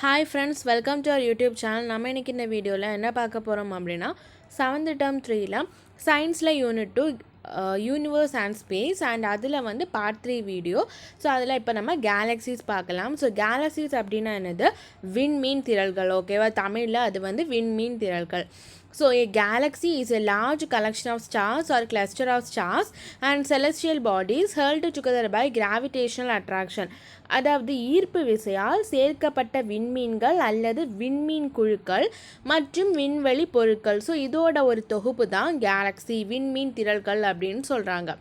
Hi friends, welcome to our YouTube channel. நம்ம இன்னைக்கு இந்த வீடியோவில் என்ன பார்க்க போகிறோம் அப்படின்னா 7th term 3ல சயின்ஸில் unit 2 universe and space and அதில் வந்து பார்ட் 3 வீடியோ. ஸோ அதில் இப்போ நம்ம கேலக்ஸிஸ் பார்க்கலாம். ஸோ கேலக்ஸிஸ் அப்படின்னா என்னது, விண்மீன் திரள்கள். ஓகேவா, தமிழில் அது வந்து விண்மீன் திரள்கள். So a galaxy is a large collection of stars or cluster of stars and celestial bodies held together by gravitational attraction. அதாவது ஈர்ப்பு விசையால் சேர்க்கப்பட்ட விண்மீன்கள் அல்லது விண்மீன் குழுக்கள் மற்றும் விண்வெளி பொருட்கள். ஸோ இதோட ஒரு தொகுப்பு தான் கேலக்ஸி, விண்மீன் திரள்கள் அப்படின்னு சொல்கிறாங்க.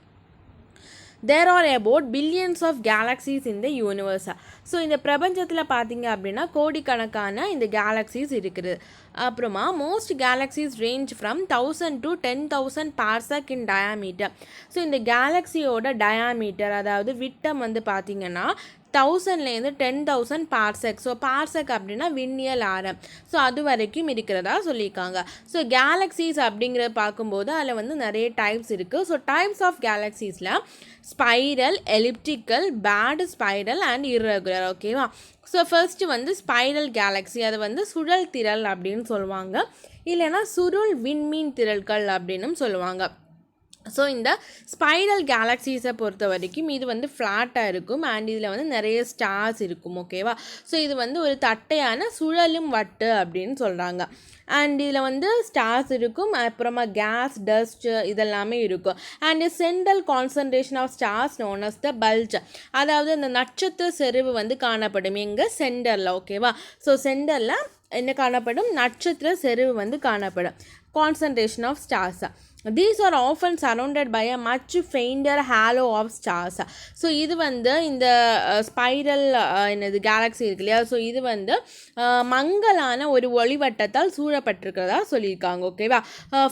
There are about billions of galaxies in the universe. So இந்த பிரபஞ்சத்தில் பார்த்தீங்க அப்படின்னா கோடிக்கணக்கான இந்த கேலக்ஸிஸ் இருக்குது. அப்புறமா most galaxies range from 1000 to 10,000 parsec in diameter. So இந்த கேலக்ஸியோட டயாமீட்டர் அதாவது விட்டம் வந்து பார்த்திங்கன்னா 1000லேருந்து 10,000 பார்செக். ஸோ பார்செக் அப்படின்னா விண்ணியல் ஆரம். ஸோ அது வரைக்கும் இருக்கிறதா சொல்லியிருக்காங்க. ஸோ கேலக்ஸிஸ் அப்படிங்கிறத பார்க்கும்போது அதில் வந்து நிறைய டைப்ஸ் இருக்குது. ஸோ டைப்ஸ் ஆஃப் கேலக்ஸிஸில் spiral, elliptical, barred spiral and irregular. ஓகேவா, ஸோ ஃபர்ஸ்ட்டு வந்து ஸ்பைரல் கேலக்ஸி, அதை வந்து சுழல் திரள் அப்படின்னு சொல்லுவாங்க, இல்லைன்னா சுருள் விண்மீன் திரள்கள் அப்படின்னும் சொல்லுவாங்க. ஸோ இந்த ஸ்பைரல் கேலக்ஸிஸை பொறுத்த வரைக்கும் இது வந்து ஃப்ளாட்டாக இருக்கும் அண்ட் இதில் வந்து நிறைய ஸ்டார்ஸ் இருக்கும். ஓகேவா, ஸோ இது வந்து ஒரு தட்டையான சுழலும் வட்டு அப்படின்னு சொல்கிறாங்க. அண்ட் இதில் வந்து ஸ்டார்ஸ் இருக்கும், அப்புறமா கேஸ், டஸ்ட்டு இதெல்லாமே இருக்கும். And central concentration of stars known as the bulge. அதாவது அந்த நட்சத்திர செறிவு வந்து காணப்படும் எங்கள் சென்டரில். ஓகேவா, ஸோ சென்டரில் என்ன காணப்படும், நட்சத்திர செறிவு வந்து காணப்படும், concentration of stars. These are often surrounded by a much fainter halo of stars. So இது வந்து இந்த ஸ்பைரல் என்னது கேலக்ஸி இருக்கு இல்லையா, ஸோ இது வந்து மங்கலான ஒரு ஒளிவட்டத்தால் சூழப்பட்டிருக்கிறதா சொல்லியிருக்காங்க. ஓகேவா,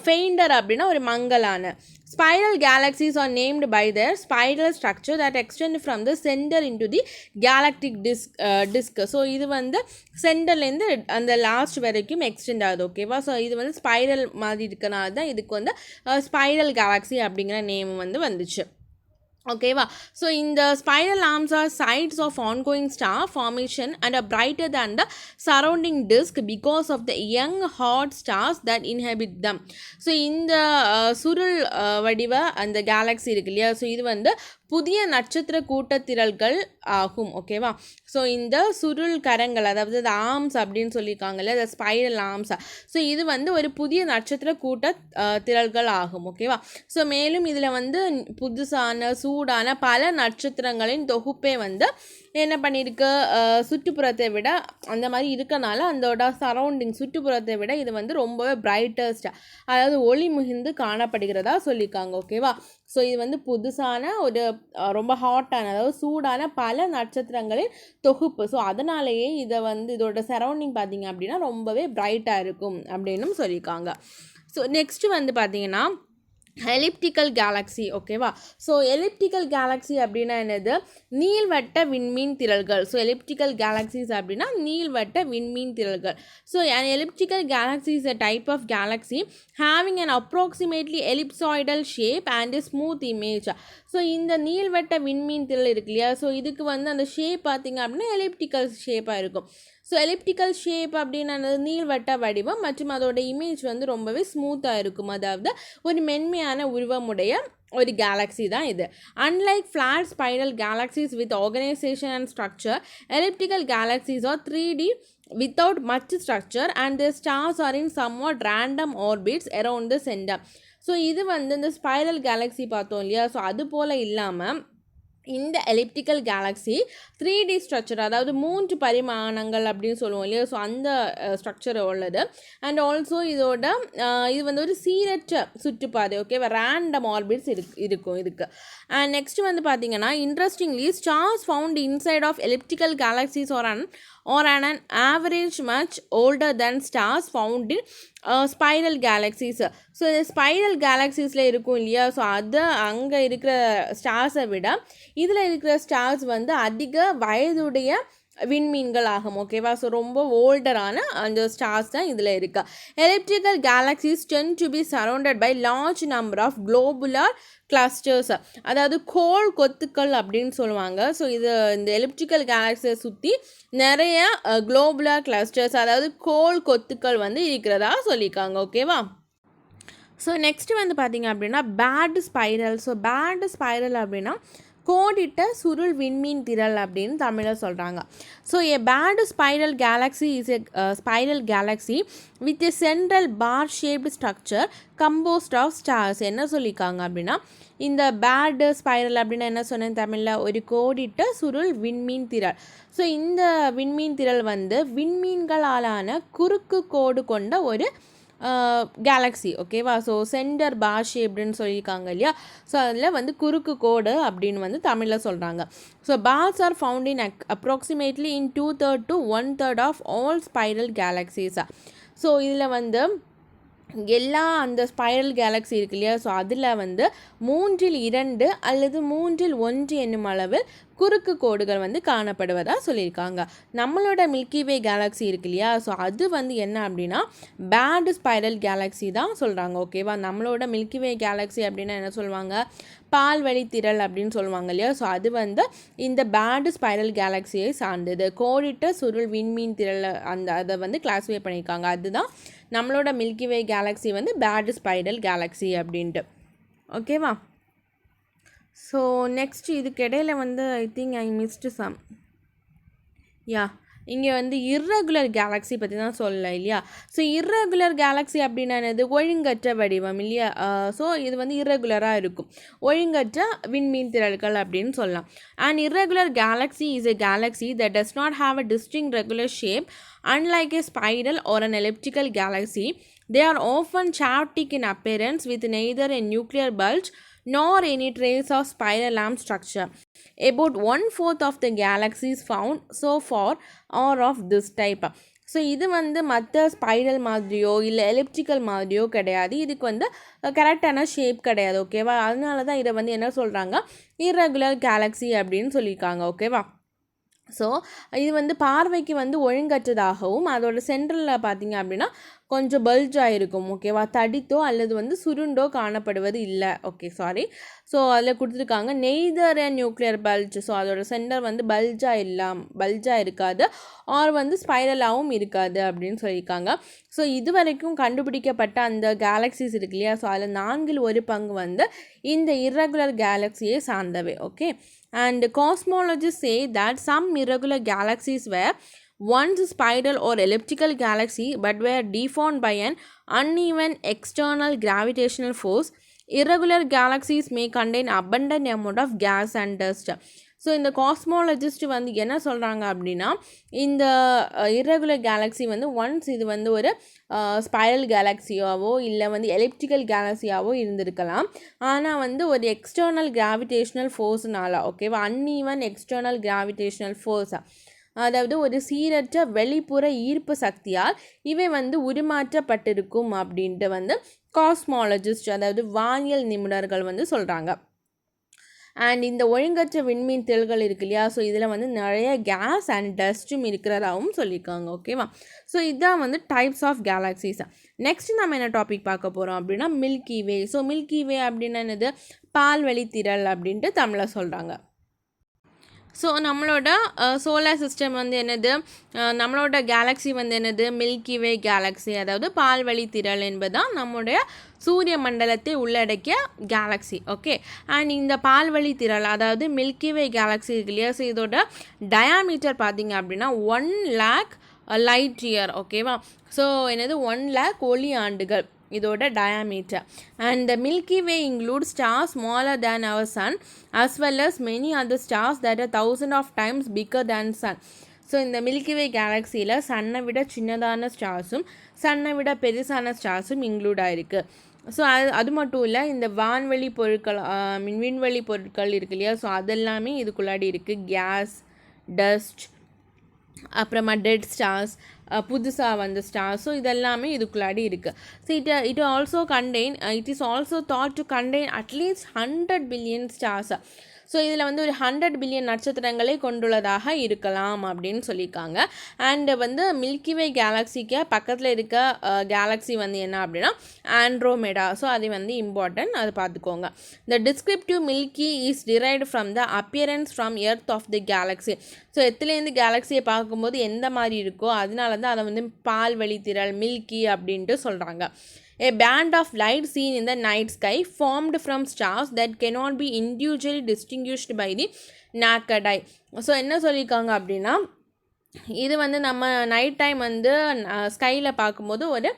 ஃபெயிண்டர் அப்படின்னா ஒரு மங்கலான. Spiral galaxies are named by their spiral structure that extend from the center into the galactic disk. So இது வந்து சென்டர்லேருந்து அந்த லாஸ்ட் வரைக்கும் எக்ஸ்டெண்ட் ஆகுது. ஓகேவா, ஸோ இது வந்து ஸ்பைரல் மாதிரி இருக்கனால தான் இதுக்கு வந்து ஸ்பைரல் கேலக்ஸி அப்படிங்கிற நேம் வந்து வந்துச்சு. ஓகேவா, ஸோ இந்த spiral arms are sites of ongoing star formation and are brighter than the surrounding disk because of the young hot stars that inhabit them. So இந்த சுருள் வடிவ அந்த கேலக்ஸி இருக்கு இல்லையா, ஸோ இது வந்து புதிய நட்சத்திர கூட்டத்திரள்கள் ஆகும். ஓகேவா, ஸோ இந்த சுருள் கரங்கள் அதாவது இந்த ஆர்ம்ஸ் அப்படின்னு சொல்லியிருக்காங்கல்ல, இந்த ஸ்பைரல் ஆர்ம்ஸ், ஸோ இது வந்து ஒரு புதிய நட்சத்திர கூட்ட திரள்கள் ஆகும். ஓகேவா, ஸோ மேலும் இதில் வந்து புதுசான சூடான பல நட்சத்திரங்களின் தொகுப்பே வந்து என்ன பண்ணியிருக்கு, சுற்றுப்புறத்தை விட அந்த மாதிரி இருக்கனால அதோட சரௌண்டிங் சுற்றுப்புறத்தை விட இது வந்து ரொம்பவே பிரைட்டஸ்ட் அதாவது ஒளி மிகுந்து காணப்படுகிறதா சொல்லியிருக்காங்க. ஓகேவா, ஸோ இது வந்து புதுசான ஒரு ரொம்ப ஹாட்டான அதாவது சூடான பல நட்சத்திரங்களின் தொகுப்பு. ஸோ அதனாலேயே இதை வந்து இதோட சரௌண்டிங் பார்த்திங்க அப்படின்னா ரொம்பவே பிரைட்டாக இருக்கும் அப்படின்னும் சொல்லியிருக்காங்க. ஸோ நெக்ஸ்ட்டு வந்து பார்த்திங்கன்னா எலிப்டிக்கல் கேலக்ஸி. ஓகேவா, ஸோ எலிப்டிக்கல் கேலக்ஸி அப்படின்னா என்னது, நீள்வட்ட விண்மீன் திரள்கள். ஸோ எலிப்டிக்கல் கேலக்ஸிஸ் அப்படின்னா நீள்வட்ட விண்மீன் திரள்கள். So an elliptical galaxy is a type of galaxy having an approximately ellipsoidal shape and a smooth image. So இந்த நீள்வட்ட விண்மீன் திரள் இருக்கு இல்லையா, ஸோ இதுக்கு வந்து அந்த ஷேப் பார்த்திங்க அப்படின்னா எலிப்டிக்கல் ஷேப்பாக இருக்கும். ஸோ எலிப்டிக்கல் ஷேப் அப்படின்னா நீள்வட்ட வடிவம் மற்றும் அதோட இமேஜ் வந்து ரொம்பவே ஸ்மூத்தாக இருக்கும், அதாவது ஒரு மென்மையான உருவமுடைய ஒரு கேலக்ஸி தான் இது. Unlike flat spiral galaxies with organisation and structure, elliptical galaxies are 3D without much structure and the stars are in somewhat random orbits around the center. So இது வந்து இந்த ஸ்பைரல் கேலக்ஸி பார்த்தோம் இல்லையா, ஸோ அது போல் இல்லாமல் இந்த எலிப்டிக்கல் கேலக்ஸி 3D ஸ்ட்ரக்சர் அதாவது 3 பரிமாணங்கள் அப்படின்னு சொல்லுவோம் இல்லையா, ஸோ அந்த ஸ்ட்ரக்சர் உள்ளது. அண்ட் ஆல்சோ இதோட இது வந்து ஒரு சீரற்ற சுற்றுப்பாதை. ஓகேவா, ரேண்டம் ஆர்பிட்ஸ் இருக்கும் இதுக்கு. அண்ட் நெக்ஸ்ட் வந்து பார்த்தீங்கன்னா interestingly stars found inside of elliptical galaxies or an average much older than stars found in spiral galaxies. So இந்த ஸ்பைரல் கேலக்ஸிஸில் இருக்கும் இல்லையா, ஸோ அது அங்கே இருக்கிற ஸ்டார்ஸை விட இதில் இருக்கிற ஸ்டார்ஸ் வந்து அதிக வயதுடைய விண்மீன்கள் ஆகும். ஓகேவா? ஸோ ரொம்ப ஓல்டரான அந்த ஸ்டார்ஸ் தான் இதில் இருக்கா. Elliptical galaxies tend to be surrounded by large number of globular clusters, அதாவது கோள் கொத்துக்கள் அப்படின்னு சொல்லுவாங்க. ஸோ இது இந்த எலிப்டிக்கல் கேலக்ஸியை சுற்றி நிறைய குளோபுலர் கிளஸ்டர்ஸ், அதாவது கோள் கொத்துக்கள் வந்து இருக்கிறதா சொல்லியிருக்காங்க. ஓகேவா? ஸோ நெக்ஸ்ட்டு வந்து பார்த்திங்க அப்படின்னா barred spiral. So barred spiral அப்படின்னா கோடிட்ட சுருள் விண்மீன் திரள் அப்படின்னு தமிழில் சொல்கிறாங்க. So a barred spiral galaxy is a spiral galaxy with a central bar shaped structure composed of stars. என்ன சொல்லியிருக்காங்க அப்படின்னா, இந்த பேடு ஸ்பைரல் அப்படின்னா என்ன சொன்னேன் தமிழில், ஒரு கோடிட்ட சுருள் விண்மீன் திரள். ஸோ இந்த விண்மீன் திரள் வந்து விண்மீன்களாலான குறுக்கு கோடு கொண்ட ஒரு கேலக்ஸி. ஓகேவா? ஸோ சென்டர் பார் ஷேப்டுன்னு சொல்லியிருக்காங்க இல்லையா? ஸோ அதில் வந்து குறுக்கு கோடு அப்படின்னு வந்து தமிழில் சொல்கிறாங்க. So bars are found in approximately in 2/3 to 1/3 of all spiral galaxies. So இதில் வந்து எல்லா அந்த ஸ்பைரல் கேலக்ஸி இருக்கு இல்லையா? ஸோ அதில் வந்து 3/2 அல்லது 3/1 என்னும் அளவில் குறுக்கு கோடுகள் வந்து காணப்படுவதாக சொல்லியிருக்காங்க. நம்மளோட மில்கிவே கேலக்ஸி இருக்கு இல்லையா? ஸோ அது வந்து என்ன அப்படின்னா பேட் ஸ்பைரல் கேலக்ஸி தான் சொல்கிறாங்க. ஓகேவா? நம்மளோட மில்கிவே கேலக்ஸி அப்படின்னா என்ன சொல்லுவாங்க, பால்வழி திரள் அப்படின்னு சொல்லுவாங்க இல்லையா? ஸோ அது வந்து இந்த பேட் ஸ்பைரல் கேலக்ஸியை சார்ந்தது. கோடிட்ட சுருள் விண்மீன் திரள் அதை வந்து கிளாஸிஃபை பண்ணியிருக்காங்க. அதுதான் நம்மளோட மில்கிவே கேலக்ஸி வந்து பேட் ஸ்பைரல் கேலக்ஸி அப்படின்ட்டு. ஓகேவா? ஸோ நெக்ஸ்ட் இதுக்கு இடையில வந்து I think I missed some. இங்கே வந்து இர்ரெகுலர் கேலக்ஸி பற்றி தான் சொல்லலை இல்லையா? ஸோ இர்ரெகுலர் கேலக்ஸி அப்படின்னா என்னது, ஒழுங்கற்ற வடிவம் இல்லையா? ஸோ இது வந்து இர்ரெகுலராக இருக்கும், ஒழுங்கற்ற விண்மீன் திரள்கள் அப்படின்னு சொல்லலாம். And irregular Galaxy is a Galaxy that does not have a distinct regular shape unlike a spiral or an elliptical galaxy. They are often chaotic in appearance with neither a nuclear bulge nor any trace of spiral lamp structure. About 1/4 of the galaxies found so far are of this type. So இது வந்து மற்ற spiral மாதிரியோ இல்லை elliptical மாதிரியோ கிடையாது. இதுக்கு வந்து கரெக்டான ஷேப் கிடையாது. ஓகேவா? அதனால தான் இதை வந்து என்ன சொல்கிறாங்க, இர்ரெகுலர் கேலக்ஸி அப்படின்னு சொல்லியிருக்காங்க. ஓகேவா? ஸோ இது வந்து பார்வைக்கு வந்து ஒழுங்கற்றதாகவும் அதோட சென்ட்ரலில் பார்த்திங்க அப்படின்னா கொஞ்சம் பல்ஜாக இருக்கும். ஓகேவா? தடித்தோ அல்லது வந்து சுருண்டோ காணப்படுவது இல்லை. Okay, sorry. ஸோ அதில் கொடுத்துருக்காங்க neither a nuclear bulge. So அதோட சென்டர் வந்து பல்ஜாக இருக்காது, ஆர் வந்து ஸ்பைரலாகவும் இருக்காது அப்படின்னு சொல்லியிருக்காங்க. ஸோ இது வரைக்கும் கண்டுபிடிக்கப்பட்ட அந்த கேலக்ஸிஸ் இருக்கு இல்லையா? ஸோ அதில் 1/4 வந்து இந்த இர்ரெகுலர் கேலக்ஸியை சார்ந்தவை. Okay, and cosmologists say that some irregular galaxies were once spiral or elliptical galaxy but were deformed by an uneven external gravitational force. Irregular galaxies may contain abundant amount of gas and dust. So இந்த cosmologist வந்து என்ன சொல்கிறாங்க அப்படின்னா, இந்த irregular Galaxy வந்து once இது வந்து ஒரு ஸ்பைரல் கேலக்ஸியாவோ இல்லை வந்து எலிப்டிக்கல் கேலக்ஸியாவோ இருந்திருக்கலாம். ஆனால் வந்து ஒரு எக்ஸ்டர்னல் கிராவிடேஷ்னல் ஃபோர்ஸ்னால, ஓகேவா, அன்ஈவன் எக்ஸ்டர்னல் கிராவிடேஷ்னல் ஃபோர்ஸ், அதாவது ஒரு சீரற்ற வெளிப்புற ஈர்ப்பு சக்தியால் இவை வந்து உருமாற்றப்பட்டிருக்கும் அப்படின்ட்டு வந்து காஸ்மாலஜிஸ்ட், அதாவது வானியல் நிபுணர்கள் வந்து சொல்கிறாங்க. அண்ட் இந்த ஒழுங்கற்ற விண்மீன் திரள்கள் இருக்கு இல்லையா? ஸோ இதில் வந்து நிறைய கேஸ் அண்ட் டஸ்ட்டும் இருக்கிறதாகவும் சொல்லியிருக்காங்க. ஓகேவா? ஸோ இதுதான் வந்து டைப்ஸ் ஆஃப் கேலக்ஸிஸ். நெக்ஸ்ட் நம்ம என்ன டாபிக் பார்க்க போகிறோம் அப்படின்னா மில்கி வே. ஸோ மில்கி வே அப்படின்னா என்னது, பால்வழி திரள் அப்படின்ட்டு தமிழில் சொல்கிறாங்க. ஸோ நம்மளோட சோலார் சிஸ்டம் வந்து என்னது, நம்மளோட கேலக்ஸி வந்து என்னது, மில்கி வே கேலக்ஸி, அதாவது பால்வழி திரள் என்பதுதான் நம்முடைய சூரிய மண்டலத்தை உள்ளடக்கிய கேலக்ஸி. ஓகே, அண்ட் இந்த பால்வழி திரள் அதாவது மில்கி வே கேலக்ஸி இருக்கு இல்லையா? ஸோ இதோட டயாமீட்டர் பார்த்திங்க அப்படின்னா 1 lakh லைட் இயர். ஓகேவா? ஸோ என்னது 1 lakh ஒளி ஆண்டுகள் இதோட diameter. And the milky way include stars smaller than our sun as well as many other stars that are 1000 of times bigger than sun. So இந்த milky வே கேலக்ஸியில் சன்னை விட சின்னதான ஸ்டார்ஸும் சன்னை விட பெருசான ஸ்டார்ஸும் include ஆகிருக்கு. ஸோ அது மட்டும் இல்லை, இந்த வான்வெளி பொருட்கள், விண்வெளி பொருட்கள் இருக்கு இல்லையா? ஸோ அதெல்லாமே இதுக்குள்ளாடி இருக்குது. கேஸ், டஸ்ட், அப்புறமா டெட் ஸ்டார்ஸ், புதுசாக வந்த ஸ்டார்ஸ், ஸோ இதெல்லாமே இதுக்குள்ளாடி இருக்குது. So it also contain it is also thought to contain at least 100 billion stars. So இதில் வந்து ஒரு 100 பில்லியன் நட்சத்திரங்களை கொண்டுள்ளதாக இருக்கலாம் அப்படின்னு சொல்லியிருக்காங்க. அண்டு வந்து மில்கிவே கேலக்ஸிக்கு பக்கத்தில் இருக்க கேலக்ஸி வந்து என்ன அப்படின்னா ஆண்ட்ரோமெடா. ஸோ அது வந்து இம்பார்ட்டன்ட், அது பார்த்துக்கோங்க. The descriptive milky is derived from the appearance from earth of the galaxy. So எத்துலேருந்து கேலக்ஸியை பார்க்கும்போது எந்த மாதிரி இருக்கோ அதனால தான் அதை வந்து பால்வழி திரள் மில்கி அப்படின்ட்டு சொல்கிறாங்க. A band of light seen in the night sky formed from stars that cannot be individually distinguished by the naked eye. So என்ன சொல்லியிருக்காங்க அப்படின்னா இது வந்து நம்ம நைட் டைம் வந்து ஸ்கையில் பார்க்கும்போது ஒரு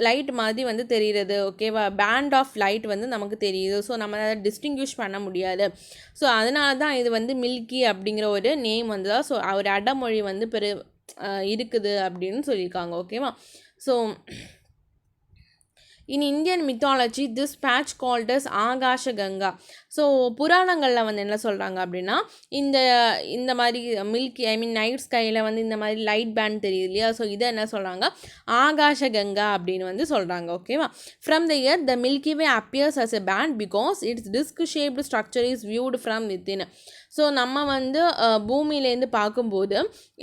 லைட் மாதிரி வந்து தெரிகிறது. ஓகேவா, பேண்ட் ஆஃப் லைட் வந்து நமக்கு தெரியுது. ஸோ நம்ம அதை டிஸ்டிங்விஷ் பண்ண முடியாது. ஸோ அதனால தான் இது வந்து மில்கி அப்படிங்கிற ஒரு நேம் வந்து தான். ஸோ ஒரு அடமொழி வந்து இருக்குது அப்படின்னு சொல்லியிருக்காங்க. ஓகேவா. So in Indian mythology this patch called as Akasha Ganga. So புராணங்களில் வந்து என்ன சொல்கிறாங்க அப்படின்னா இந்த மாதிரி மில்கி நைட் ஸ்கையில் வந்து இந்த மாதிரி லைட் பேண்ட் தெரியுது இல்லையா. ஸோ இதை என்ன சொல்கிறாங்க ஆகாஷ கங்கா அப்படின்னு வந்து சொல்கிறாங்க. ஓகேவா. From the earth the milky way appears as a band because its disc shaped structure is viewed from within. So நம்ம வந்து பூமியிலேருந்து பார்க்கும்போது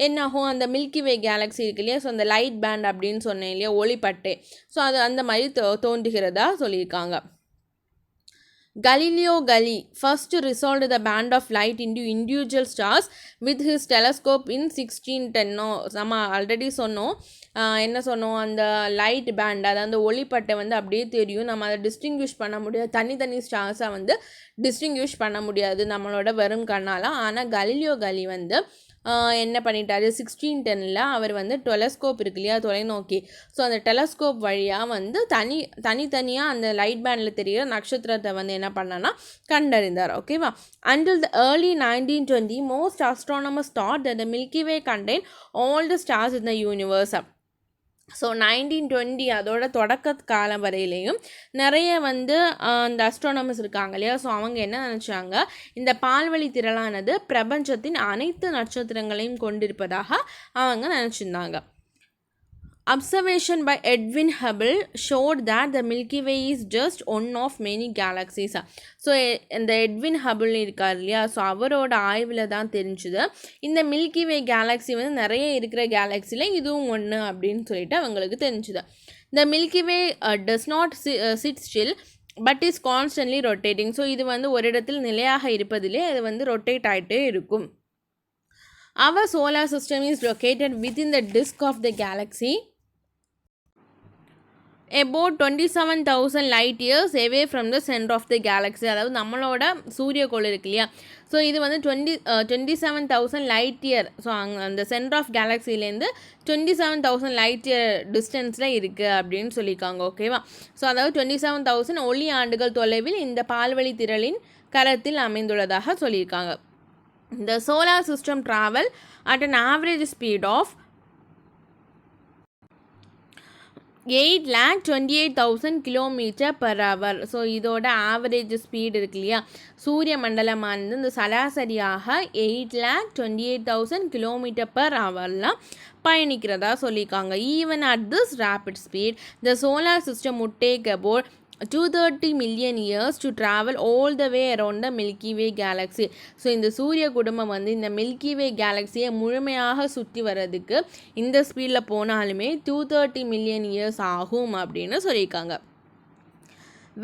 என்னாகும், அந்த மில்கி வே கேலக்ஸி இருக்கு இல்லையா. ஸோ அந்த லைட் பேண்ட் அப்படின்னு சொன்னேன் இல்லையா, ஒளிப்பட்டை. ஸோ அது அந்த மாதிரி தோன்றுகிறதா சொல்லியிருக்காங்க. Galileo Galilei first resolved the band of light into individual stars with his telescope in 1610. நம்ம ஆல்ரெடி சொன்னோம், என்ன சொன்னோம், அந்த லைட் பேண்ட் அதாவது அந்த ஒளிப்பட்டை வந்து அப்படியே தெரியும். நம்ம அதை டிஸ்டிங்விஷ் பண்ண முடியாது, தனித்தனி ஸ்டார்ஸை வந்து டிஸ்டிங்விஷ் பண்ண முடியாது நம்மளோட வெறும் கண்ணால். ஆனால் கலீலியோ கலி வந்து என்ன பண்ணிட்டாரு, 1610 அவர் வந்து டெலஸ்கோப் இருக்கு இல்லையா, தொலைநோக்கி. ஸோ அந்த டெலஸ்கோப் வழியாக வந்து தனித்தனியாக அந்த லைட் பேண்டில் தெரிகிற நட்சத்திரத்தை வந்து என்ன பண்ணான்னா கண்டறிந்தார். ஓகேவா. Until the early 1920 most astronomers thought that the Milky Way contained all the stars in the universe. So 1920 அதோட தொடக்க காலம் வரையிலையும் நிறைய வந்து அந்த அஸ்ட்ரானமர்ஸ் இருக்காங்க இல்லையா. ஸோ அவங்க என்ன நினச்சாங்க, இந்த பால்வழி திரளானது பிரபஞ்சத்தின் அனைத்து நட்சத்திரங்களையும் கொண்டிருப்பதாக அவங்க நினச்சிருந்தாங்க. Observation by Edwin Hubble showed that the Milky Way is just one of many galaxies. So இந்த எட்வின் ஹபிள் இருக்கார் இல்லையா, ஸோ அவரோட ஆய்வில் தான் தெரிஞ்சுது இந்த மில்கி வே கேலக்ஸி வந்து நிறைய இருக்கிற கேலக்ஸியில் இதுவும் ஒன்று அப்படின்னு சொல்லிட்டு அவங்களுக்கு தெரிஞ்சுது. The Milky Way does not sit still but is constantly rotating. So இது வந்து ஒரு இடத்தில் நிலையாக இருப்பதிலே அது வந்து ரொட்டேட் ஆகிட்டே இருக்கும். Our solar system is located within the disk of the galaxy about 27,000 light years away from the center of the galaxy. அதாவது நம்மளோட சூரியக்கோள் இருக்கு இல்லையா, ஸோ இது வந்து 27,000 லைட் இயர். ஸோ அந்த சென்டர் ஆஃப் கேலக்ஸிலேருந்து 27,000 லைட் இயர் டிஸ்டன்ஸில் இருக்குது அப்படின்னு சொல்லியிருக்காங்க. ஓகேவா. ஸோ அதாவது 27,000 ஒளி ஆண்டுகள் தொலைவில் இந்த பால்வழி திரளின் கரத்தில் அமைந்துள்ளதாக சொல்லியிருக்காங்க. The solar system travel at an average speed of 8,28,000 km/h. So இதோட ஆவரேஜ் ஸ்பீடு இருக்கு இல்லையா, சூரிய மண்டலமானது இந்த சராசரியாக 8,28,000 km/h பயணிக்கிறதா சொல்லியிருக்காங்க. Even at this rapid speed the solar system would take about 230 million years to travel all the way around the Milky Way galaxy. So இந்த சூரிய குடும்பம் வந்து இந்த மில்கி வே கேலக்ஸியை முழுமையாக சுற்றி வர்றதுக்கு இந்த ஸ்பீடில் போனாலுமே 230 million years ஆகும் அப்படின்னு சொல்லியிருக்காங்க.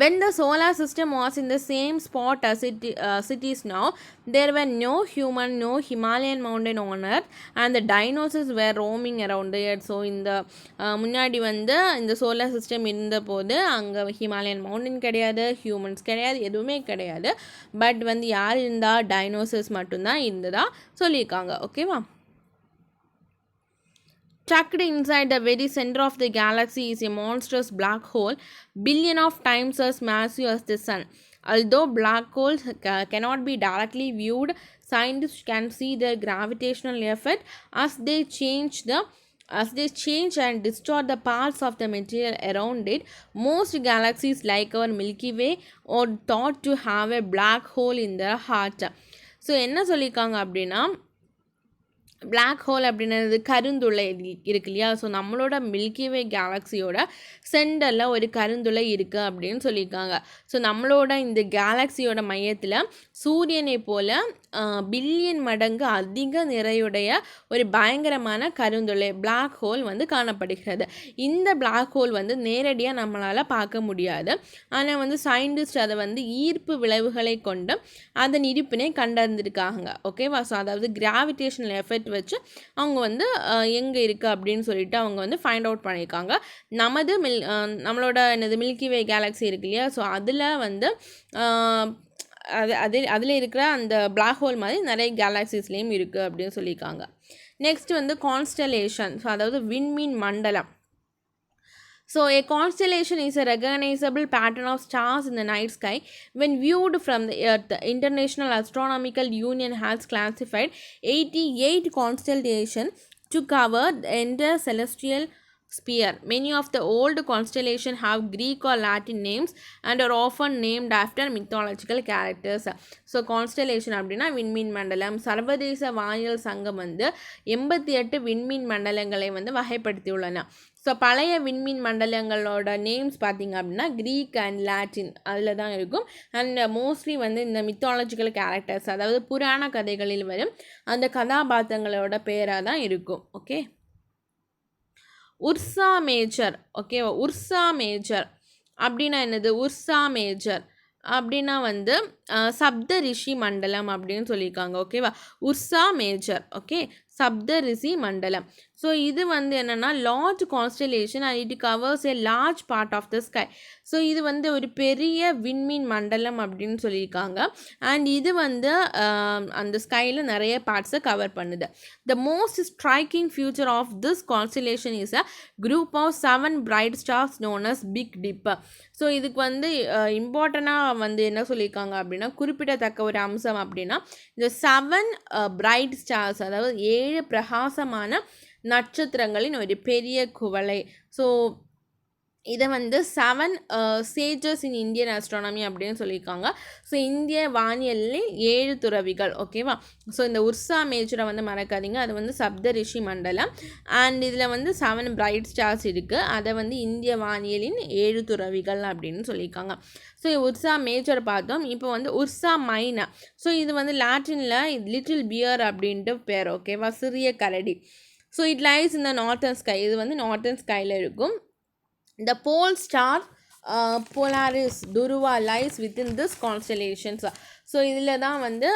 When the solar system was in the same spot as it is now, there were no human, no Himalayan mountain on earth and the dinosaurs were roaming around the earth. So இந்த முன்னாடி வந்து இந்த solar system இருந்த போது அங்கே Himalayan mountain கிடையாது, humans கிடையாது, எதுவுமே கிடையாது. பட் வந்து யார் இருந்தா, டைனோசர்ஸ் மட்டும்தான் இருந்ததா சொல்லியிருக்காங்க. ஓகேவா. Tucked inside the very center of the galaxy is a monstrous black hole, billion of times as massive as the sun. Although black holes cannot be directly viewed, scientists can see their gravitational effect as they change and distort the parts of the material around it. Most galaxies like our Milky Way are thought to have a black hole in their heart. So என்ன சொல்லியிருக்காங்க அப்படின்னா, black hole அப்படின்றது கருந்துளை இருக்கு இல்லையா? So நம்மளோட Milky Way கேலக்ஸியோட சென்டரில் ஒரு கருந்துளை இருக்குது அப்படின்னு சொல்லியிருக்காங்க. ஸோ நம்மளோட இந்த கேலக்ஸியோட மையத்தில் சூரியனை போல் பில்லியன் மடங்கு அதிக நிறையுடைய ஒரு பயங்கரமான கருந்துளை பிளாக் ஹோல் வந்து காணப்படுகிறது. இந்த பிளாக் ஹோல் வந்து நேரடியாக நம்மளால் பார்க்க முடியாது. ஆனால் வந்து சயின்டிஸ்ட் அதை வந்து ஈர்ப்பு விளைவுகளை கொண்டு அதன் இருப்பினை கண்டறிந்திருக்காங்க. ஓகேவா? ஸோ அதாவது கிராவிடேஷனல் எஃபெக்ட் வச்சு அவங்க வந்து எங்கே இருக்குது அப்படின்னு சொல்லிட்டு அவங்க வந்து ஃபைண்ட் அவுட் பண்ணியிருக்காங்க. நம்மளோட மில்கி வே கேலக்ஸி இருக்கு இல்லையா? ஸோ அதில் வந்து அதில் இருக்கிற அந்த பிளாக் ஹோல் மாதிரி நிறைய கேலக்ஸிஸ்லேயும் இருக்குது அப்படின்னு சொல்லியிருக்காங்க. நெக்ஸ்ட் வந்து கான்ஸ்டலேஷன், ஸோ அதாவது விண்மீன் மண்டலம். So, a constellation is a recognizable pattern of stars in the night sky when viewed from the Earth. The International Astronomical Union has classified 88 constellations to cover the entire celestial sphere. Many of the old constellations have Greek or Latin names and are often named after mythological characters. So constellation அப்படின்னா விண்மீன் மண்டலம். சர்வதேச வானியல் சங்கம் வந்து 88 விண்மீன் மண்டலங்களை வந்து வகைப்படுத்தியுள்ளன. ஸோ பழைய விண்மீன் மண்டலங்களோட நேம்ஸ் பார்த்திங்க அப்படின்னா க்ரீக் அண்ட் லாட்டின் அதில் தான் இருக்கும். அண்ட் மோஸ்ட்லி வந்து இந்த மித்தாலஜிக்கல் கேரக்டர்ஸ், அதாவது புராண கதைகளில் வரும் அந்த கதாபாத்திரங்களோட பேராக தான் இருக்கும். Okay, Ursa major. ஓகேவா? உர்சா மேஜர் அப்படின்னா என்னது? உர்சா மேஜர் அப்படின்னா வந்து சப்த ரிஷி மண்டலம் அப்படின்னு சொல்லியிருக்காங்க. ஓகேவா? Ursa major. ஓகே, சப்த ரிஷி மண்டலம். ஸோ இது வந்து என்னென்னா large constellation and it covers a large part of the sky. So இது வந்து ஒரு பெரிய விண்மீன் மண்டலம் அப்படின்னு சொல்லியிருக்காங்க. அண்ட் இது வந்து அந்த ஸ்கையில் நிறைய பார்ட்ஸை கவர் பண்ணுது. The most striking feature of this constellation is a group of 7 bright stars known as big dipper. So இதுக்கு வந்து இம்பார்ட்டண்ட்டாக வந்து என்ன சொல்லியிருக்காங்க அப்படின்னா, குறிப்பிடத்தக்க ஒரு அம்சம் அப்படின்னா இந்த 7 பிரைட் ஸ்டார்ஸ், அதாவது 7 பிரகாசமான நட்சத்திரங்களின் ஒரு பெரிய குவளை. ஸோ இதை வந்து 7 சேஜஸ் இன் இந்தியன் ஆஸ்ட்ரானமி அப்படின்னு சொல்லியிருக்காங்க. ஸோ இந்திய வானியலில் 7 துறவிகள். ஓகேவா? ஸோ இந்த உர்சா மேஜரை வந்து மறக்காதீங்க, அது வந்து சப்த ரிஷி மண்டலம். அண்ட் இதில் வந்து 7 பிரைட் ஸ்டார்ஸ் இருக்குது, அதை வந்து இந்திய வானியலின் 7 துறவிகள் அப்படின்னு சொல்லியிருக்காங்க. ஸோ உர்சா மேஜர் பார்த்தோம். இப்போ வந்து உர்சா மைனர். ஸோ இது வந்து லாட்டினில் லிட்டில் பியர் அப்படின்ட்டு பேர். ஓகேவா? சிறிய கரடி. So it lies in the northern sky. இது வந்து நார்த்தன் ஸ்கையில் இருக்கும். The pole star Polaris Dhruva lies within this constellations. So இதில் தான் வந்து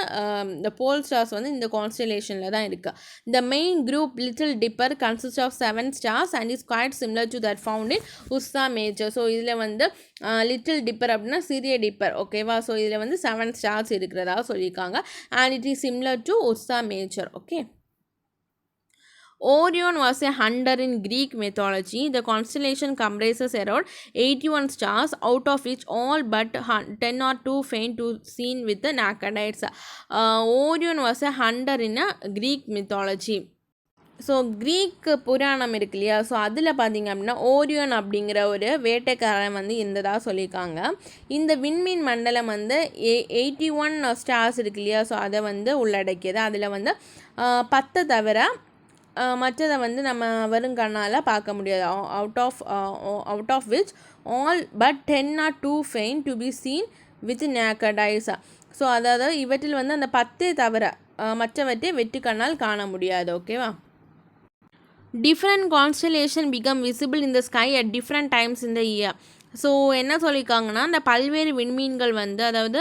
இந்த போல் ஸ்டார்ஸ் வந்து இந்த கான்ஸ்டலேஷனில் தான் இருக்குது. The main group Little Dipper consists of 7 stars and is quite similar to that found in Ursa Major. So இதில் வந்து லிட்டில் டிப்பர் அப்படின்னா சிறிய டிப்பர். ஓகேவா? ஸோ இதில் வந்து 7 ஸ்டார்ஸ் இருக்கிறதா சொல்லியிருக்காங்க. and it is similar to Ursa Major. Okay, Orion was a hunter in Greek mythology. The constellation comprises around 81 stars, out of which all but 10 or 2 faint to seen with the naked eyes. Orion was a hunter in a Greek mythology. So Greek புராணம் இருக்கு இல்லையா? So அதில் பார்த்திங்க அப்படின்னா ஓரியோன் அப்படிங்கிற ஒரு வேட்டைக்காரன் வந்து இருந்ததாக சொல்லியிருக்காங்க. இந்த விண்மீன் மண்டலம் வந்து 81 ஸ்டார்ஸ் இருக்கு இல்லையா? ஸோ அதை வந்து உள்ளடக்கியது. அதில் வந்து 10 தவிர மற்றதை வந்து நம்ம வருங்கண்ணால் பார்க்க முடியாது. Out of which all but 10 or 2 faint to be seen with naked eyes. So அதாவது இவற்றில் வந்து அந்த 10 தவிர மற்றவற்றை வெற்றி கண்ணால் காண முடியாது. ஓகேவா? Different constellation become visible in the sky at different times in the year. So என்ன சொல்லியிருக்காங்கன்னா, இந்த பல்வேறு விண்மீன்கள் வந்து, அதாவது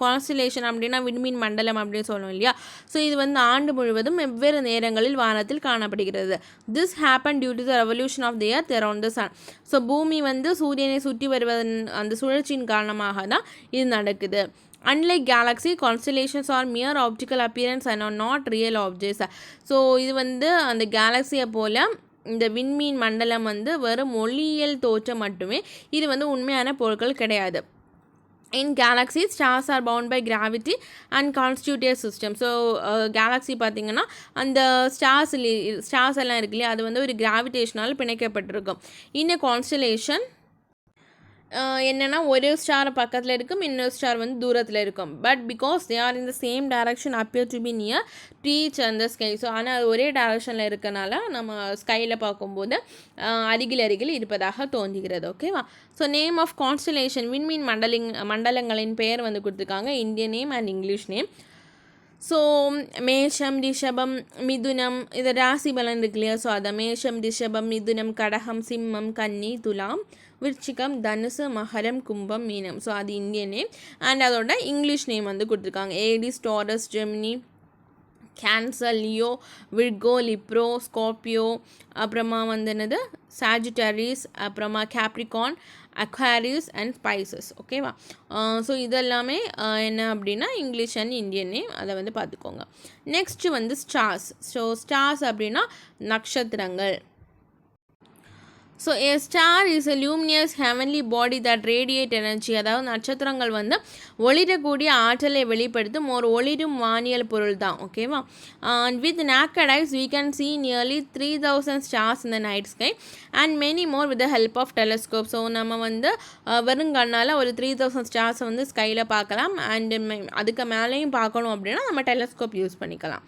கான்ஸ்டலேஷன் அப்படின்னா விண்மீன் மண்டலம் அப்படின்னு சொல்லணும் இல்லையா? ஸோ இது வந்து ஆண்டு முழுவதும் வெவ்வேறு நேரங்களில் வானத்தில் காணப்படுகிறது. This happen due to the revolution of the earth around the sun. So பூமி வந்து சூரியனை சுற்றி வருவதன் அந்த சுழற்சியின் காரணமாக தான் இது நடக்குது. Unlike galaxy, constellations are mere optical appearance and are not real objects. So இது வந்து அந்த கேலக்ஸியை போல் இந்த விண்மீன் மண்டலம் வந்து வெறும் ஒளியியல் தோற்றம் மட்டுமே, இது வந்து உண்மையான பொருட்கள் கிடையாது. In galaxies, stars are bound by gravity and constitute a system. So Galaxy பார்த்திங்கன்னா அந்த ஸ்டார்ஸ் எல்லாம் இருக்கு இல்லையா? அது வந்து ஒரு கிராவிடேஷனால் பிணைக்கப்பட்டிருக்கும். In a constellation, என்னென்னா ஒரு ஸ்டார் பக்கத்தில் இருக்கும், இன்னொரு ஸ்டார் வந்து தூரத்தில் இருக்கும். But because they are in the same direction appear to be near reach அந்த ஸ்கை. ஸோ ஆனால் அது ஒரே டைரக்ஷனில் இருக்கனால நம்ம ஸ்கையில் பார்க்கும்போது அருகில் இருப்பதாக தோன்றுகிறது. ஓகேவா? ஸோ நேம் ஆஃப் கான்ஸ்டலேஷன் விண்மீன் மண்டலங்களின் பெயர் வந்து கொடுத்துருக்காங்க, Indian name and English name. So மேஷம், ரிஷபம், மிதுனம், இது ராசி பலன் இருக்கு இல்லையா? ஸோ அதை மேஷம், ரிஷபம், மிதுனம், கடகம், சிம்மம், கன்னி, துலாம், விருச்சிகம், தனுசு, மகரம், கும்பம், மீனம். ஸோ அது இந்தியன் நேம் அண்ட் அதோட இங்கிலீஷ் நேம் வந்து கொடுத்துருக்காங்க. Aries, Taurus, Gemini, Cancer, Leo, Virgo, Libra, Scorpio, அப்புறமா வந்து என்னது சாஜிட்டரிஸ், அப்புறமா கேப்ரிகான், அக்வாரிஸ் அண்ட் ஸ்பைசஸ். ஓகேவா? ஸோ இதெல்லாமே என்ன அப்படின்னா இங்கிலீஷ் அண்ட் இந்தியன் நேம், அதை வந்து பார்த்துக்கோங்க. நெக்ஸ்ட்டு வந்து ஸ்டார்ஸ். ஸோ ஸ்டார்ஸ் அப்படின்னா நட்சத்திரங்கள். So A star is a luminous heavenly body that radiate energy. அதாவது நட்சத்திரங்கள் வந்து ஒளிரக்கூடிய ஆற்றலை வெளிப்படுத்தும் ஒரு ஒளிரும் வானியல் பொருள் தான். ஓகேவா? With naked eyes we can see nearly 3000 stars in the night sky and many more with the help of telescope. So நம்ம வந்து வெறுங்கண்ணால் ஒரு 3000 ஸ்டார்ஸை வந்து ஸ்கையில் பார்க்கலாம். அண்ட் அதுக்கு மேலேயும் பார்க்கணும் அப்படின்னா நம்ம டெலஸ்கோப் யூஸ் பண்ணிக்கலாம்.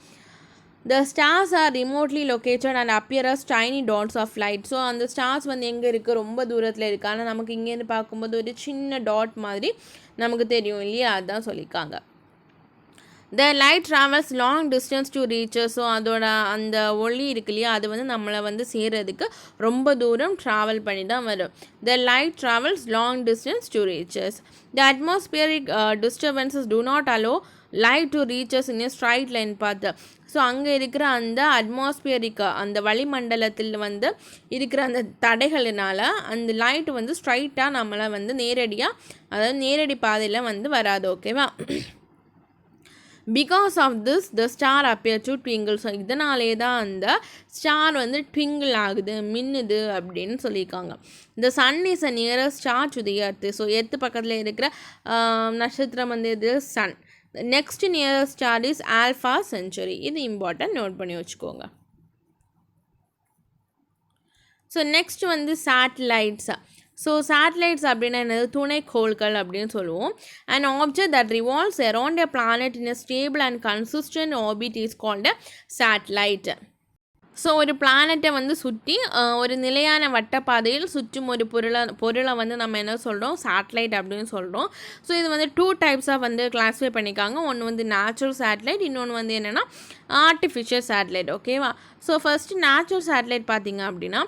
The stars are remotely located and appear as tiny dots of light. So அந்த ஸ்டார்ஸ் வந்து எங்கே இருக்குது, ரொம்ப தூரத்தில் இருக்குது. ஆனால் நமக்கு இங்கேருந்து பார்க்கும்போது ஒரு சின்ன டாட் மாதிரி நமக்கு தெரியும் இல்லையா? அதுதான் சொல்லியிருக்காங்க. The light travels long distance to reach. So அதோட அந்த ஒளி இருக்கு இல்லையா, அது வந்து நம்மளை வந்து சேர்கிறதுக்கு ரொம்ப தூரம் ட்ராவல் பண்ணி தான் வரும். The light travels long distance to reaches. The atmospheric disturbances do not allow light to reach us in a straight line path. So அங்கே இருக்கிற அந்த அட்மாஸ்பியரிக் அந்த வளிமண்டலத்தில் வந்து இருக்கிற அந்த தடைகளினால் அந்த லைட் வந்து ஸ்ட்ரைட்டாக நம்மளை வந்து நேரடியாக, அதாவது நேரடி பாதையில் வந்து வராது. ஓகேவா? Because of this the star appear to twinkle. So இதனாலே தான் அந்த ஸ்டார் வந்து ட்விங்கிள் ஆகுது, மின்னுது அப்படின்னு சொல்லியிருக்காங்க. The sun is a nearest star to the earth. So earth பக்கத்தில் இருக்கிற நட்சத்திரம் வந்து இது sun. Next nearest star is alpha Centauri. இது இம்பார்ட்டன்ட், நோட் பண்ணி வச்சுக்கோங்க. ஸோ நெக்ஸ்ட் வந்து சேட்டலைட்ஸ். ஸோ சேட்டலைட்ஸ் அப்படின்னா என்னது, துணைக்கோள்கள் அப்படின்னு சொல்லுவோம். And object that revolves around a planet in a stable and consistent orbit is called a satellite. So ஒரு பிளானட்டை வந்து சுற்றி ஒரு நிலையான வட்டப்பாதையில் சுற்றும் ஒரு பொருளை வந்து நம்ம என்ன சொல்கிறோம், சேட்டலைட் அப்படின்னு சொல்கிறோம். ஸோ இது வந்து 2 டைப்ஸாக வந்து கிளாஸிஃபை பண்ணிக்காங்க. ஒன்று வந்து நேச்சுரல் சேட்டலைட், இன்னொன்று வந்து என்னென்னா ஆர்டிஃபிஷியல் சேட்டலைட். ஓகேவா? ஸோ ஃபஸ்ட்டு நேச்சுரல் சேட்டலைட் பார்த்திங்க அப்படின்னா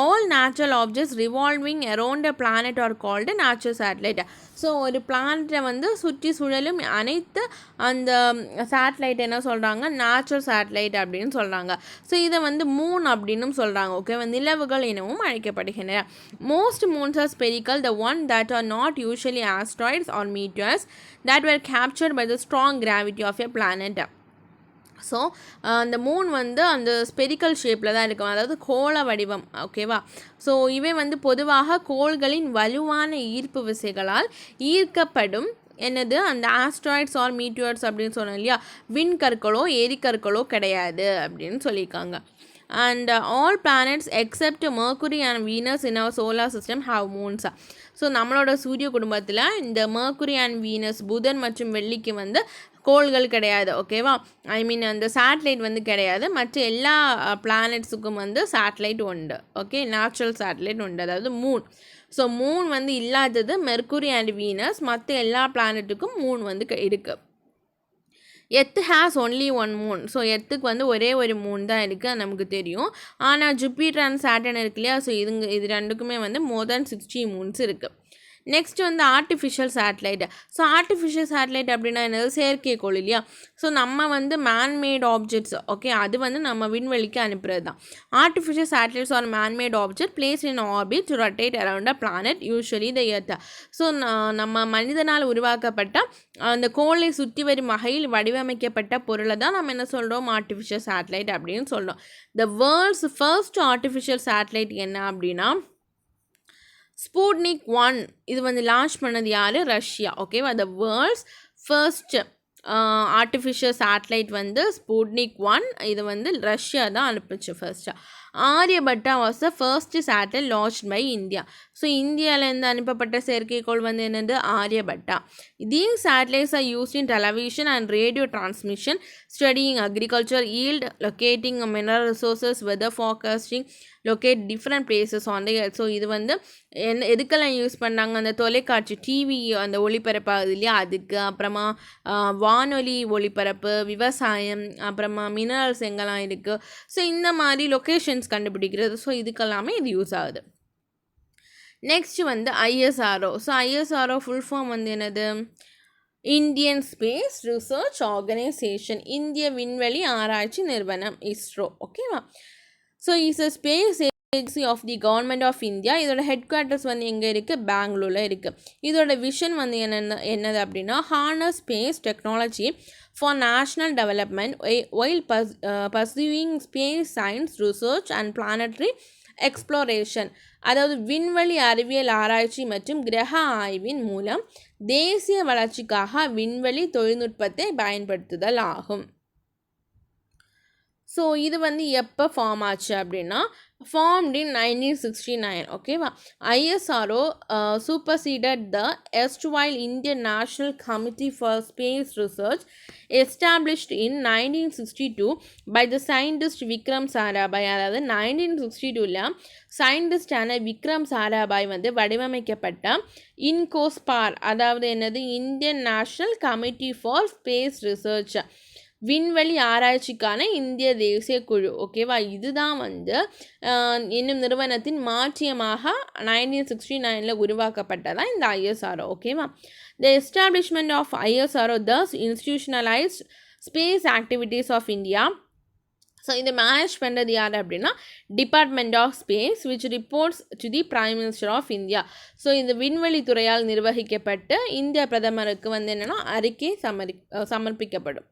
all natural objects revolving around a planet are called natural satellite. So ஒரு பிளானட்டை வந்து சுற்றி சுழலும் அனைத்து அந்த சேட்டலைட் என்ன சொல்கிறாங்க, நேச்சுரல் சேட்டலைட் அப்படின்னு சொல்கிறாங்க. ஸோ இதை வந்து மூன் அப்படின்னு சொல்கிறாங்க. ஓகேவா? நிலவுகள் எனவும் அழைக்கப்படுகின்றன. Most moons are spherical, the one that are not usually asteroids or meteors that were captured by the strong gravity of a planet. So அந்த மூன் வந்து அந்த ஸ்பெரிக்கல் ஷேப்பில் தான் இருக்கும், அதாவது கோள வடிவம். ஓகேவா? ஸோ இவை வந்து பொதுவாக கோள்களின் வலுவான ஈர்ப்பு விசைகளால் ஈர்க்கப்படும் என்னது அந்த ஆஸ்ட்ராய்ட்ஸ் ஆர் மீட்டியர்ஸ் அப்படின்னு சொன்னோம் இல்லையா, விண்கற்களோ எரிக்கற்களோ கிடையாது அப்படின்னு சொல்லியிருக்காங்க. And all planets accept Mercury and Venus in our solar system have moons. So நம்மளோட சூரிய குடும்பத்தில் இந்த Mercury and Venus, புதன் மற்றும் வெள்ளிக்கு வந்து கோள்கள் கிடையாது. ஓகேவா? ஐ மீன் அந்த சேட்டலைட் வந்து கிடையாது. மற்ற எல்லா பிளானட்ஸுக்கும் வந்து சேட்டலைட் உண்டு. ஓகே? நேச்சுரல் சேட்டலைட் உண்டு, அதாவது மூன். ஸோ மூன் வந்து இல்லாதது மெர்க்குரி அண்ட் வீனஸ். மற்ற எல்லா பிளானட்டுக்கும் மூன் வந்து இருக்குது. Earth has only one moon. So எர்த்துக்கு வந்து ஒரே ஒரு மூன் தான் இருக்குது, அது நமக்கு தெரியும். ஆனால் ஜூபிட்டர் அண்ட் சாட்டர்ன் இருக்கு இல்லையா, ஸோ இது ரெண்டுக்குமே வந்து மோர் தேன் 60 மூன்ஸ் இருக்குது. நெக்ஸ்ட் வந்து artificial satellite. So artificial satellite அப்படின்னா என்னது, செயற்கைக்கோள் இல்லையா. ஸோ நம்ம வந்து மேன்மேட் ஆப்ஜெக்ட்ஸ், ஓகே, அது வந்து நம்ம விண்வெளிக்கு அனுப்புறது தான். Artificial satellites are manmade object placed in orbit to rotate around a planet usually the earth. So நம்ம மனிதனால் உருவாக்கப்பட்ட அந்த கோளை சுற்றி வரும் வகையில் வடிவமைக்கப்பட்ட பொருளை தான் நம்ம என்ன சொல்கிறோம், ஆர்டிஃபிஷியல் சேட்டலைட் அப்படின்னு சொல்கிறோம். த வேர்ல்ட்ஸ் ஃபர்ஸ்ட் ஆர்டிஃபிஷியல் சேட்டலைட் என்ன அப்படின்னா ஸ்புட்னிக் 1. இது வந்து லான்ச் பண்ணது யார், ரஷ்யா. ஓகேவா? The world's first artificial satellite வந்து ஸ்புட்னிக் 1, இது வந்து ரஷ்யா தான் அனுப்புச்சு first. Aryabhata was the first satellite launched by India. So இந்தியாவிலேருந்து அனுப்பப்பட்ட செயற்கைக்கோள் வந்து என்னது Aryabhata. These satellites are used in television and radio transmission, studying agriculture, yield, locating mineral resources, weather forecasting, locate different places on the earth. So இது வந்து எதுக்கெல்லாம் use பண்ணாங்க, அந்த தொலைக்காட்சி டிவி அந்த ஒளிபரப்பாகுது இல்லையா அதுக்கு, அப்புறமா வானொலி ஒளிபரப்பு, விவசாயம், அப்புறமா மினரல்ஸ் எங்கெல்லாம் இருக்குது, ஸோ இந்த மாதிரி லொக்கேஷன்ஸ் கண்டுபிடிக்கிறது. ஸோ இதுக்கெல்லாமே இது யூஸ் ஆகுது. நெக்ஸ்ட் வந்து ISRO. So ISRO full form வந்து என்னது, இந்தியன் ஸ்பேஸ் ரிசர்ச் ஆர்கனைசேஷன், இந்திய விண்வெளி ஆராய்ச்சி நிறுவனம், இஸ்ரோ. ஓகேவா. So is a space agency of the government of India. இதோட ஹெட் குவார்ட்டர்ஸ் வந்து எங்கே இருக்குது, பெங்களூரில் இருக்குது. இதோட விஷன் வந்து என்னது அப்படின்னா, harness space technology for national development while pursuing space science research and planetary exploration. அதாவது விண்வெளி அறிவியல் ஆராய்ச்சி மற்றும் கிரக ஆய்வின் மூலம் தேசிய வளர்ச்சிக்காக விண்வெளி தொழில்நுட்பத்தை பயன்படுத்துதல் ஆகும். ஸோ இது வந்து எப்போ ஃபார்ம் ஆச்சு அப்படின்னா, formed in 1969. ஓகேவா. ISRO superseded the erstwhile Indian National Committee for Space Research established in 1962 by the scientist Vikram Sarabhai. அதாவது 1962ல் சயின்டிஸ்டான விக்ரம் சாராபாய் வந்து வடிவமைக்கப்பட்ட இன்கோஸ்பார், அதாவது என்னது, Indian national committee for space research, விண்வெளி ஆராய்ச்சிக்கான இந்திய தேசிய குழு. ஓகேவா. இதுதான் வந்து என்னும் நிறுவனத்தின் மாற்றியமாக 1969 உருவாக்கப்பட்டதான் இந்த ஐஎஸ்ஆர்ஓ. ஓகேவா. The establishment of ISRO thus institutionalized space activities of India. So இதை மேனேஜ் பண்ணுறது யார் அப்படின்னா, department of space which reports to the prime minister of India. So இந்த விண்வெளி துறையால் நிர்வகிக்கப்பட்டு இந்திய பிரதமருக்கு வந்து என்னென்னா அறிக்கை சமர்ப்பிக்கப்படும்.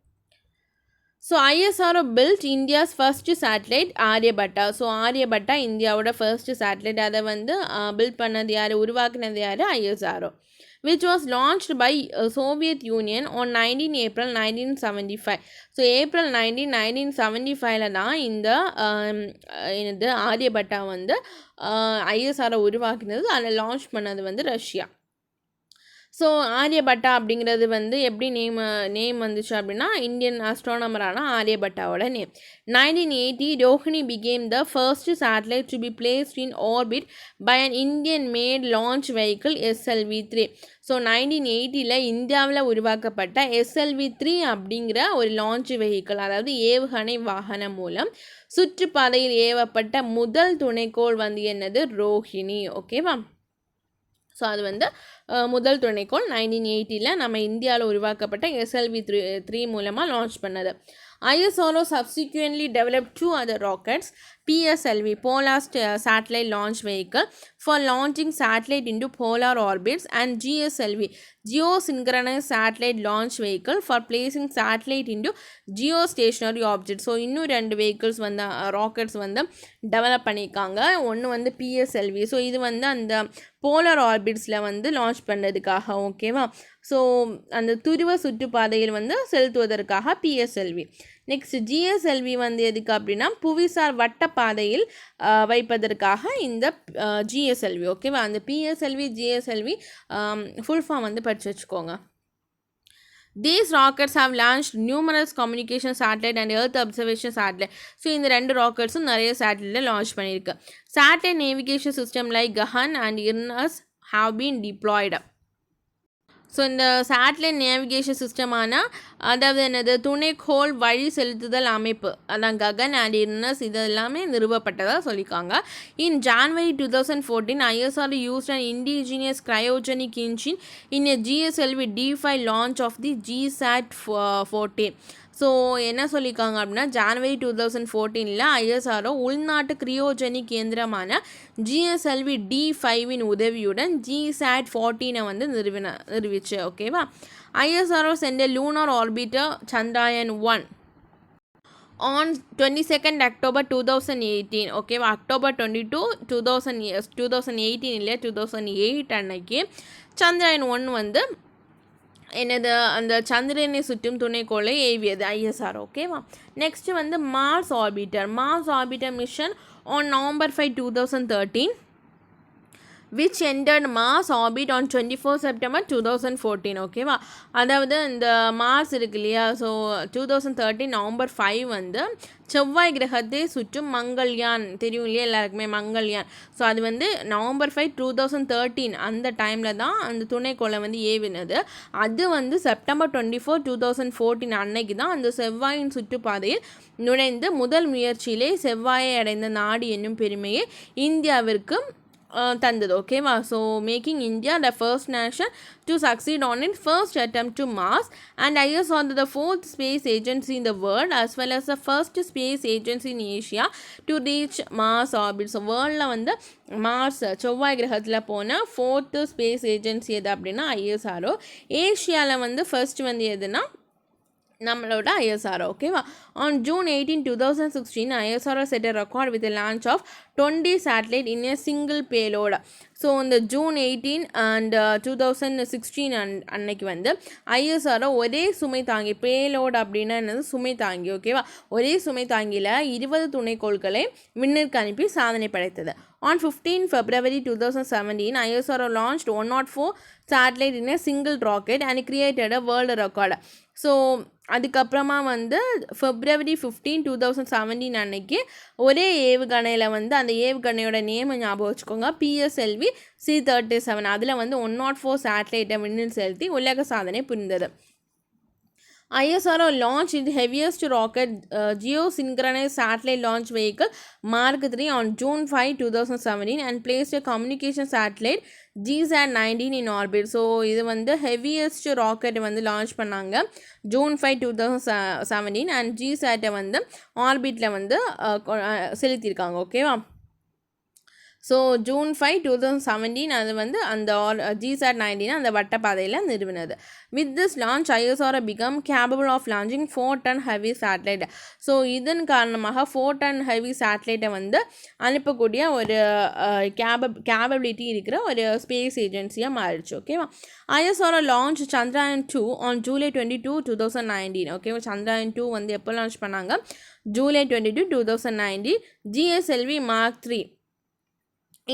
So ISRO built India's first satellite Aryabhata. So Aryabhata இந்தியாவோட ஃபர்ஸ்ட் சேட்டலைட். அதை வந்து பில்ட் பண்ணது யார், உருவாக்குனது யார், ISRO, which was launched by Soviet Union on 19 April 1975. So April 1975 தான் இந்த என்னது ஆரியபட்டா வந்து ஐஎஸ்ஆர்ஓ உருவாக்கினது. அதில் லான்ச் பண்ணது வந்து ரஷ்யா. ஸோ ஆரியபட்டா அப்படிங்கிறது வந்து எப்படி நேம் வந்துச்சு அப்படின்னா, இந்தியன் ஆஸ்ட்ரானமரான ஆரியபட்டாவோட name. 1980 Rohini became the first satellite to be placed in orbit by an Indian made launch vehicle SLV-3. So 1980 இந்தியாவில் உருவாக்கப்பட்ட SLV-3 அப்படிங்கிற ஒரு லான்ச் வெஹிக்கிள், அதாவது ஏவுகணை வாகனம் மூலம் சுற்றுப்பாதையில் ஏவப்பட்ட முதல் துணைக்கோள் வந்து என்னது, ரோஹிணி. ஓகேவா. ஸோ அது வந்து முதல் துணைக்கோள் 1980 நம்ம இந்தியாவில் உருவாக்கப்பட்ட SLV-3 மூலமாக லான்ச் பண்ணது. ISRO subsequently developed 2 other rockets, PSLV, Polar Satellite Launch Vehicle, for launching satellite into polar orbits, and GSLV, Geosynchronous Satellite Launch Vehicle, for placing satellite into geostationary objects. So இன்னும் 2 vehicles வந்து rockets வந்து develop பண்ணியிருக்காங்க. ஒன்று வந்து PSLV. So இது வந்து அந்த polar ஆர்பிட்ஸில் வந்து லான்ச் பண்ணுறதுக்காக. ஓகேவா. ஸோ அந்த துருவ சுற்றுப்பாதையில் வந்து செலுத்துவதற்காக PSLV. நெக்ஸ்ட் GSLV வந்து எதுக்கு அப்படின்னா, புவிசார் வட்டப்பாதையில் வைப்பதற்காக இந்த GSLV. ஓகேவா. அந்த PSLV GSLV ஃபுல் ஃபார்ம் வந்து படித்து வச்சுக்கோங்க. These rockets have launched numerous communication satellite and earth observation satellite. So இந்த 2 ராக்கெட்ஸும் நிறைய சேட்டலைட்டில் லான்ச் பண்ணியிருக்கு. Satellite navigation system like Gahan and IRNAS have been deployed. So இந்த சேட்டலைட் நேவிகேஷன் சிஸ்டமான, அதாவது என்னது, துணைக்கோள் வழி செலுத்துதல் அமைப்பு, அதான் ககன் அண்ட் இர்னஸ், இது எல்லாமே நிறுவப்பட்டதாக சொல்லியிருக்காங்க. இன் January 2014 ISRO used an indigenous cryogenic engine in a GSLV D5 launch of the GSAT-14. So என்ன சொல்லியிருக்காங்க அப்படின்னா, January 2014 ISRO உள்நாட்டு கிரியோஜெனிக் இயந்திரமான GSLV D5 உதவியுடன் GSAT-14 வந்து நிறுவிச்சு. ஓகேவா. ISRO sent a lunar orbiter Chandrayaan-1 on 22nd October 2018. ஓகேவா. October 22, 2018 2008 அன்னைக்கு Chandrayaan-1 வந்து என்னது அந்த சந்திரனை சுற்றும் துணைக்கோளை ஏவியது ஐஎஸ்ஆர். ஓகேவா. நெக்ஸ்ட் வந்து Mars orbiter mission on November 5, 2013 which entered Mars orbit on 24 September 2014. ஓகேவா. அதாவது இந்த மார்ஸ் இருக்கு இல்லையா, ஸோ 2013 November 5 வந்து செவ்வாய் கிரகத்தை சுற்றும் மங்கள்யான் தெரியும் இல்லையா எல்லாருக்குமே, மங்கள்யான். ஸோ அது வந்து November 5, 2013 அந்த டைமில் தான் அந்த துணைக்கோளை வந்து ஏவினது. அது வந்து September 24, 2014 அன்னைக்கு தான் அந்த செவ்வாயின் சுற்றுப்பாதையில் நுழைந்து முதல் முயற்சியிலே செவ்வாயை அடைந்த நாடு என்னும் பெருமையை இந்தியாவிற்கு தந்தது. ஓகேவா. So making India the first nation to succeed on it first attempt to Mars and ISRO the fourth space agency in the world as well as the first space agency in Asia to reach Mars orbit. So வேர்ல்டில் வந்து Mars செவ்வாய் கிரகத்தில் போன fourth space agency எது அப்படின்னா ISRO. ஏஷியாவில் வந்து first வந்து எதுனா நம்மளோட ISRO. ஓகேவா. On June 18, 2016 ISRO set a record with the launch of 20 satellites in a single payload. So இந்த June 18 and 2016 அன்னைக்கு வந்து ISRO ஒரே சுமை தாங்கி, பேலோடு அப்படின்னா என்னது சுமை தாங்கி. ஓகேவா. ஒரே சுமை தாங்கியில் 20 துணைக்கோள்களை விண்ணிற்கு அனுப்பி சாதனை படைத்தது. On 15 February 2017 ISRO launched 104 satellites in a single rocket and created a world record. So அதுக்கப்புறமா வந்து February 15, 2017 அன்னைக்கு ஒரே ஏவுகணையில் வந்து அந்த ஏவுகணையோட நேமை ஞாபகம் வச்சுக்கோங்க, PSLV C-37. அதில் வந்து 104 சேட்டலைட்டை விண்ணில் செலுத்தி உலக சாதனை புரிந்தது. ISRO launched its heaviest rocket geosynchronous satellite launch vehicle Mark 3 on June 5, 2017 and placed a communication satellite GSAT-19 in orbit. So இது வந்து ஹெவியஸ்ட் ராக்கெட் வந்து லான்ச் பண்ணாங்க June 5, 2017 அண்ட் GSAT-ஐ வந்து ஆர்பிட்டில் வந்து செலுத்தியிருக்காங்க. ஓகேவா. ஸோ June 5, 2017 அது வந்து அந்த GSAT-19 அந்த வட்டப்பாதையில் நிறுவினது. With this launch ISRO became capable of launching 4 ton heavy satellite. So இதன் காரணமாக 4 ton ஹெவி சேட்டலைட்டை வந்து அனுப்பக்கூடிய ஒரு கேபபிலிட்டி இருக்கிற ஒரு ஸ்பேஸ் ஏஜென்சியாக மாறிடுச்சு. ஓகேவா. ISRO launch Chandrayaan 2 on July 22, 2019. ஓகேவா. சந்திராயன் 2 வந்து எப்போ லான்ச் பண்ணாங்க? July 22, 2019. GSLV Mark 3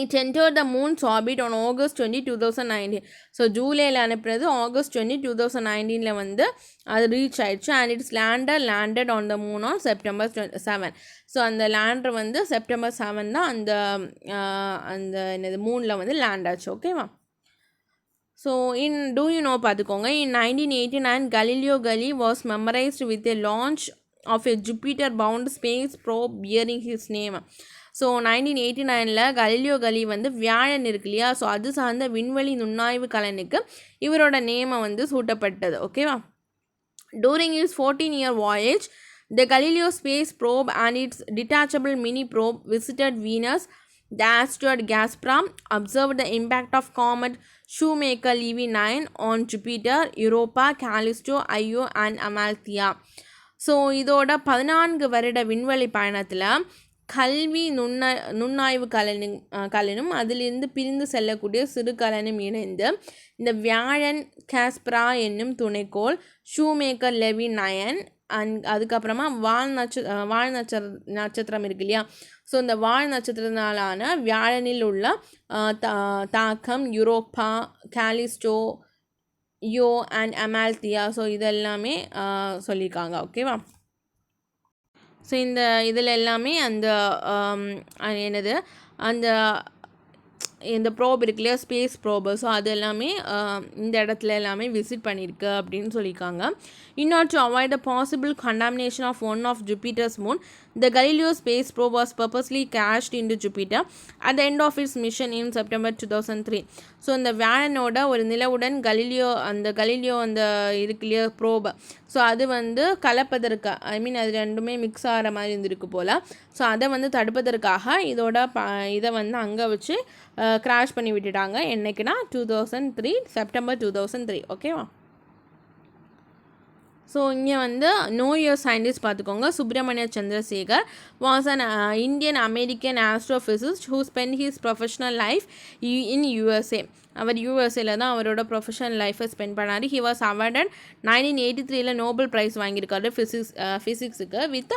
it entered the moon's orbit on August 20, 2019. So ஜூலையில் அனுப்புனது August 20, 2019 வந்து அது ரீச் ஆயிடுச்சு. And it's landed on the moon on September 7. So அந்த லேண்டர் வந்து September 7 தான் அந்த என்னது மூனில் வந்து லேண்ட் ஆச்சு. ஓகேவா. ஸோ டூ யூ நோ பார்த்துக்கோங்க. இன் 1989 Galileo Galilei was memorized with a launch of a Jupiter bound space probe bearing his name. So 1989 Galileo கலி வந்து வியாழன் இருக்கு இல்லையா, ஸோ அது சார்ந்த விண்வெளி நுண்ணாய்வு கலனுக்கு இவரோட நேமை வந்து சூட்டப்பட்டது. ஓகேவா. During is 14-year voyage the Galileo space probe and its detachable mini probe visited Venus, the asteroid Gaspram, observed the impact of comet Shoemaker Levy 9 on Jupiter, Europa, Callisto, Io and Amalthea. So இதோட 14 வருட விண்வெளி பயணத்தில் கல்வி நுண்ணாய்வு கலனும் அதிலிருந்து பிரிந்து செல்லக்கூடிய சிறு கலனும் இணைந்து இந்த வியாழன் காஸ்பரா என்னும் துணைக்கோள், ஷூமேக்கர் லெவி 9 அண்ட் அதுக்கப்புறமா வால் நட்சத்திரம் இருக்கு இல்லையா, ஸோ இந்த வால் நட்சத்திரத்தினாலான வியாழனில் உள்ள தாக்கம், Europa, Callisto, yo and அமால்தியா, so இதெல்லாமே சொல்லியிருக்காங்க. ஓகேவா. ஸோ இதில் எல்லாமே அந்த என்னது அந்த இந்த ப்ரோப் இருக்கு இல்லையா, ஸ்பேஸ் ப்ரோபு, ஸோ அது எல்லாமே இந்த இடத்துல எல்லாமே விசிட் பண்ணியிருக்கு அப்படின்னு சொல்லியிருக்காங்க. In order to avoid the possible contamination of one of Jupiter's moon, the Galileo space probe was purposely crashed into Jupiter at the end of its mission in September 2003. So இந்த வியாழனோட ஒரு நிலவுடன் Galileo அந்த இருக்கு இல்லையா probe, so அது வந்து கலப்பதற்கு அது ரெண்டுமே mix ஆகிற மாதிரி இருந்திருக்கு போல். ஸோ அதை வந்து தடுப்பதற்காக இதை வந்து அங்கே வச்சு கிராஷ் பண்ணி விட்டுட்டாங்க. என்னைக்குன்னா 2003 September 2003. ஓகேவா. ஸோ இங்கே வந்து நோ இயர் சயின்டிஸ்ட் பார்த்துக்கோங்க. Subrahmanyan Chandrasekhar was an Indian American astrophysicist who spend his professional life in USA. அவர் யூஎஸ்ஏல தான் அவரோட ப்ரொஃபஷனல் லைஃப்பை ஸ்பெண்ட் பண்ணார். He was awarded 1983 Nobel prize வாங்கியிருக்காரு ஃபிசிக்ஸுக்கு வித்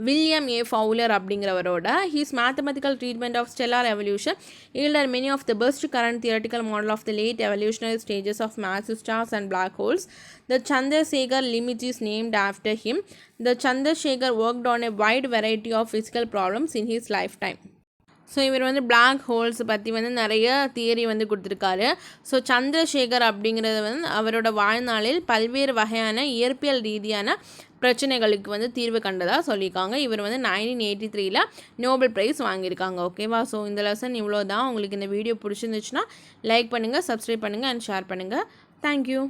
வில்லியம் ஏ ஃபவுலர் அப்படிங்கிறவரோட. His mathematical treatment of stellar evolution yielded many of the best current theoretical model of the late evolutionary stages of massive stars and black holes. The Chandrasekhar limit is named after him. The Chandrasekhar worked on a wide variety of physical problems in his lifetime. So இவர் வந்து black holes பற்றி வந்து நிறைய theory வந்து கொடுத்துருக்காரு. So Chandrasekhar அப்படிங்கிறது வந்து அவரோட வாழ்நாளில் பல்வேறு வகையான இயற்பியல் ரீதியான பிரச்சனைகளுக்கு வந்து தீர்வு கண்டதாக சொல்லியிருக்காங்க. இவர் வந்து 1983 நோபல் ப்ரைஸ் வாங்கியிருக்காங்க. ஓகேவா? ஸோ இந்த லெசன் இவ்வளோ தான். உங்களுக்கு இந்த வீடியோ பிடிச்சிருந்துச்சுன்னா லைக் பண்ணுங்கள், சப்ஸ்கிரைப் பண்ணுங்கள் அண்ட் ஷேர் பண்ணுங்கள். தேங்க்யூ.